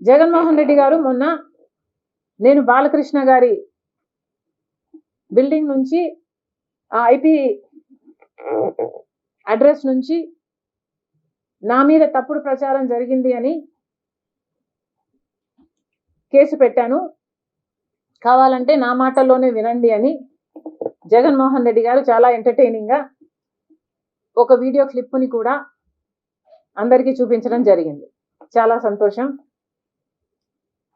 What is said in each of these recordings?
జగన్మోహన్ రెడ్డి గారు మొన్న నేను బాలకృష్ణ గారి బిల్డింగ్ నుంచి ఆ ఐపీ అడ్రస్ నుంచి నా మీద తప్పుడు ప్రచారం జరిగింది అని కేసు పెట్టాను, కావాలంటే నా మాటల్లోనే వినండి అని జగన్మోహన్ రెడ్డి గారు చాలా ఎంటర్టైనింగ్ గా ఒక వీడియో క్లిప్ని కూడా అందరికీ చూపించడం జరిగింది. చాలా సంతోషం.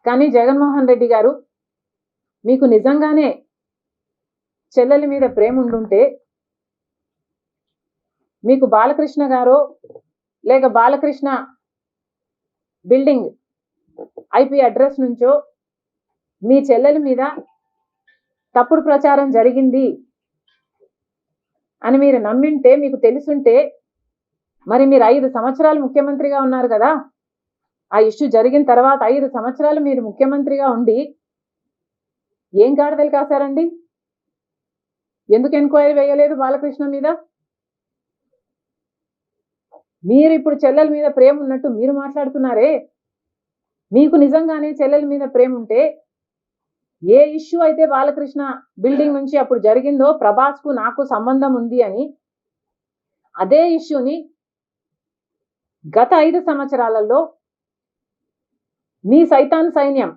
కానీ జగన్మోహన్ రెడ్డి గారు, మీకు నిజంగానే చెల్లెలి మీద ప్రేమ ఉండుంటే మీకు బాలకృష్ణ గారో లేక బాలకృష్ణ బిల్డింగ్ ఐపీ అడ్రస్ నుంచో మీ చెల్లెలి మీద తప్పుడు ప్రచారం జరిగింది అని మీరు నమ్మింటే, మీకు తెలుసుంటే, మరి మీరు 5 సంవత్సరాలు ముఖ్యమంత్రిగా ఉన్నారు కదా. ఆ ఇష్యూ జరిగిన తర్వాత 5 సంవత్సరాలు మీరు ముఖ్యమంత్రిగా ఉండి ఏం గాడిదలు కాశారండి? ఎందుకు ఎంక్వైరీ వేయలేదు బాలకృష్ణ మీద? మీరు ఇప్పుడు చెల్లెల మీద ప్రేమ ఉన్నట్టు మీరు మాట్లాడుతున్నారే. మీకు నిజంగానే చెల్లెల మీద ప్రేమ ఉంటే ఏ ఇష్యూ అయితే బాలకృష్ణ బిల్డింగ్ నుంచి అప్పుడు జరిగిందో ప్రభాస్కు నాకు సంబంధం ఉంది అని, అదే ఇష్యూని గత 5 సంవత్సరాలలో మీ సైతాన్ సైన్యం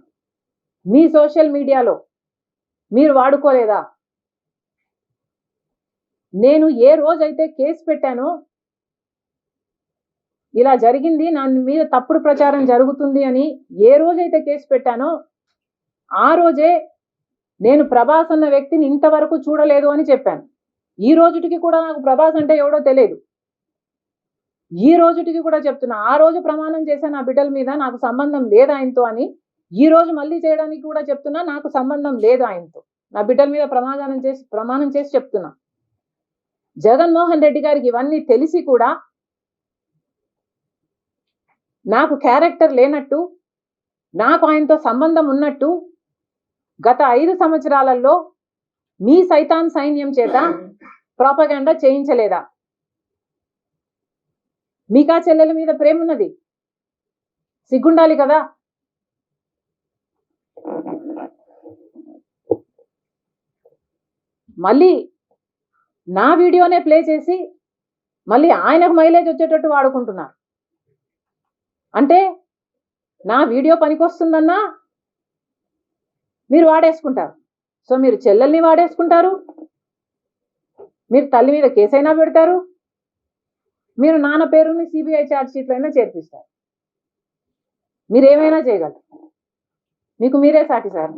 మీ సోషల్ మీడియాలో మీరు వాడుకోలేదా? నేను ఏ రోజైతే కేసు పెట్టానో, ఇలా జరిగింది, నా మీద తప్పుడు ప్రచారం జరుగుతుంది అని ఏ రోజైతే కేసు పెట్టానో ఆ రోజే నేను ప్రభాస్ అన్న వ్యక్తిని ఇంతవరకు చూడలేదు అని చెప్పాను. ఈ రోజుటికి కూడా నాకు ప్రభాస్ అంటే ఎవడో తెలియదు. ఈ రోజుటికి కూడా చెప్తున్నా, ఆ రోజు ప్రమాణం చేశా నా బిడ్డల మీద నాకు సంబంధం లేదు ఆయనతో అని. ఈ రోజు మళ్ళీ చేయడానికి కూడా చెప్తున్నా, నాకు సంబంధం లేదు ఆయనతో. నా బిడ్డల మీద ప్రమాణం చేసి చెప్తున్నా. జగన్మోహన్ రెడ్డి గారికి ఇవన్నీ తెలిసి కూడా నాకు క్యారెక్టర్ లేనట్టు, నాకు ఆయనతో సంబంధం ఉన్నట్టు గత 5 సంవత్సరాలలో మీ సైతాన్ సైన్యం చేత ప్రాపగాండా చేయించలేదా? మీకా చెల్లెల మీద ప్రేమ ఉన్నది, సిగ్గుండాలి కదా. మళ్ళీ నా వీడియోనే ప్లే చేసి మళ్ళీ ఆయనకు మైలేజ్ వచ్చేటట్టు వాడుకుంటున్నారు. అంటే నా వీడియో పనికొస్తుందన్నా మీరు వాడేసుకుంటారు. సో మీరు చెల్లెల్ని వాడేసుకుంటారు, మీరు తల్లి మీద కేసైనా పెడతారు, మీరు నాన్న పేరుని సిబిఐ ఛార్జ్ షీట్లో అయినా చేర్పిస్తారు. మీరేమైనా చేయగలరు, మీకు మీరే సాటి సార్.